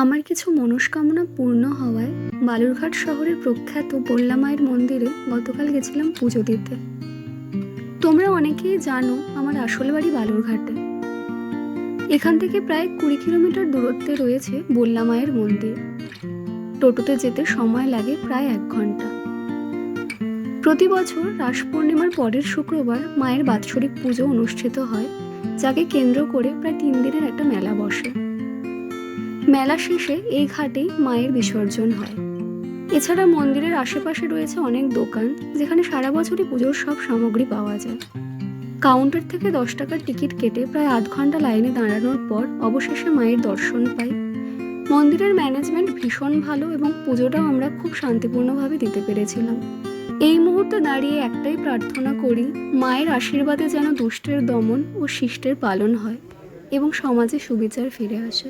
আমার কিছু মনস্কামনা পূর্ণ হওয়ায় বালুরঘাট শহরের প্রখ্যাত বল্লা মায়ের মন্দিরে গতকাল গেছিলাম পুজো দিতে। তোমরা অনেকেই জানো আমার আসল বাড়ি বালুরঘাটে। এখান থেকে প্রায় 20 কিলোমিটার দূরত্বে রয়েছে বল্লা মায়ের মন্দির। টোটোতে যেতে সময় লাগে প্রায় 1 ঘন্টা। প্রতি বছর রাস পূর্ণিমার পরের শুক্রবার মায়ের বাৎসরিক পুজো অনুষ্ঠিত হয়, যাকে কেন্দ্র করে প্রায় 3 দিনের একটা মেলা বসে। মেলা শেষে এই ঘাটেই মায়ের বিসর্জন হয়। এছাড়া মন্দিরের আশেপাশে রয়েছে অনেক দোকান, যেখানে সারা বছরই পুজোর সব সামগ্রী পাওয়া যায়। কাউন্টার থেকে 10 টাকার টিকিট কেটে প্রায় আধ ঘন্টা লাইনে দাঁড়ানোর পর অবশেষে মায়ের দর্শন পাই। মন্দিরের ম্যানেজমেন্ট ভীষণ ভালো এবং পুজোটাও আমরা খুব শান্তিপূর্ণভাবে দিতে পেরেছিলাম। এই মুহূর্তে দাঁড়িয়ে একটাই প্রার্থনা করি, মায়ের আশীর্বাদে যেন দুষ্টের দমন ও শিষ্টের পালন হয় এবং সমাজে সুবিচার ফিরে আসে।